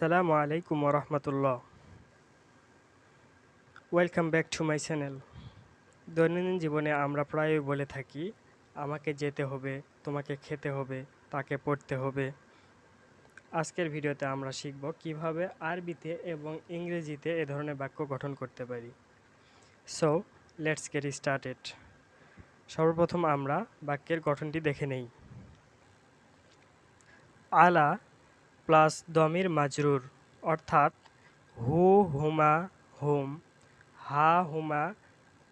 আসসালামু আলাইকুম ওরহমতুল্লাহ। Welcome back to my channel. দৈনন্দিন জীবনে আমরা প্রায়ই বলে থাকি, আমাকে যেতে হবে, তোমাকে খেতে হবে, তাকে পড়তে হবে। আজকের ভিডিওতে আমরা শিখব কিভাবে আরবিতে এবং ইংরেজিতে এ ধরনের বাক্য গঠন করতে পারি। So let's get started. সর্বপ্রথম আমরা বাক্যের গঠনটি দেখে নেই। আলা প্লাস দমির মাজরুর, অর্থাৎ হু হুমা হুম, হা হুমা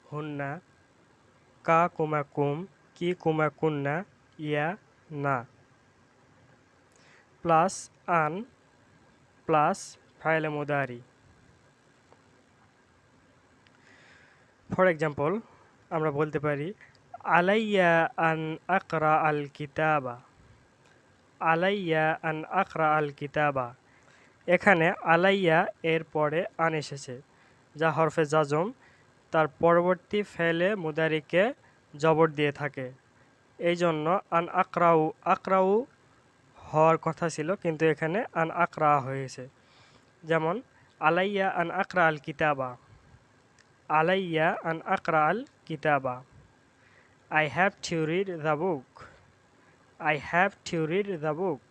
হুন্না, কা কুমা কুম, কি কুমা কুন্না, ইয়া না, প্লাস আন প্লাস ফাইলে মুদারি। ফর এক্সাম্পল আমরা বলতে পারি আলাইয়া আন আকরা আল কিতাবা, আলাইয়া আন আকরা আল কিতাবা। এখানে আলাইয়া এর পরে আন এসেছে, যা হরফে জাজম, তার পরবর্তী ফেলে মুদারিকে জবর দিয়ে থাকে। এই জন্য আন আকরাউ আকরাউ হওয়ার কথা ছিল, কিন্তু এখানে আন আকরা হয়েছে। যেমন আলাইয়া আন আকরা আল কিতাবা, আলাইয়া আন আকরা আল কিতাবা। I have to read the book, I have to read the book.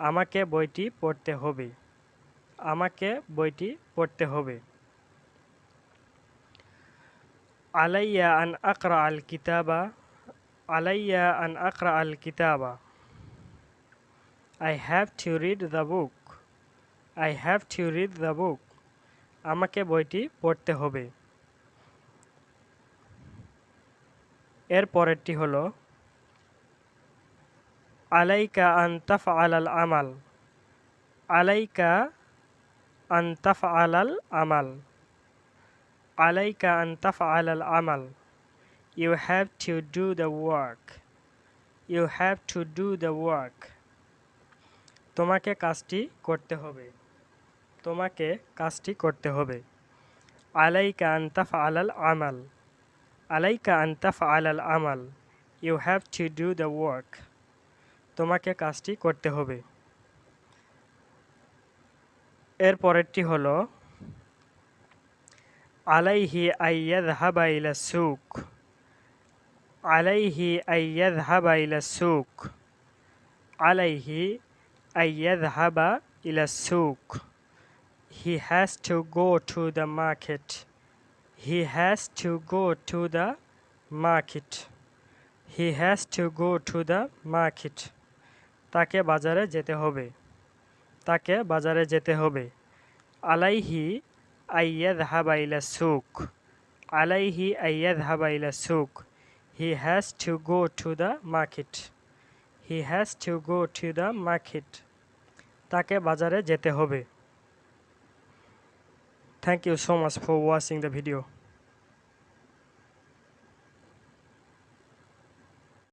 আমাকে বইটি পড়তে হবে, আমাকে বইটি পড়তে হবে। আলাইয়া আন আকরা আল কিতাবা, আলাইয়া আন আকরা আল কিতাবা। I have to read the book, I have to read the book. আমাকে বইটি পড়তে হবে। এর পরেরটি হলো আলাইকা আন তাফআলাল আমাল, আলাইকা আন তাফআলাল আমাল, আলাইকা আন তাফআলাল আমাল। You have to do the work, you have to do the work. তোমাকে কাজটি করতে হবে, তোমাকে কাজটি করতে হবে। আলাইকা আন তাফআলাল আমাল, আলাইকা আন তাফআলাল আমাল। You have to do the work. তোমাকে কাজটি করতে হবে। এর পরেরটি হলো আলাইহি আইয়াযহাবা ইলা সুক, আলাইহি আইয়াযহাবা ইলা সুক, আলাইহি আইয়াযহাবা ইলা সুক। He has to go to the market, he has to go to the market, he has to go to the market. তাকে বাজারে যেতে হবে, তাকে বাজারে যেতে হবে। আলাইহি আইয়াযহাবা ইলা সুক, আলাইহি আইয়াযহাবা ইলা সুক। He has to go to the market, he has to go to the market. তাকে বাজারে যেতে হবে। Thank you so much for watching the video.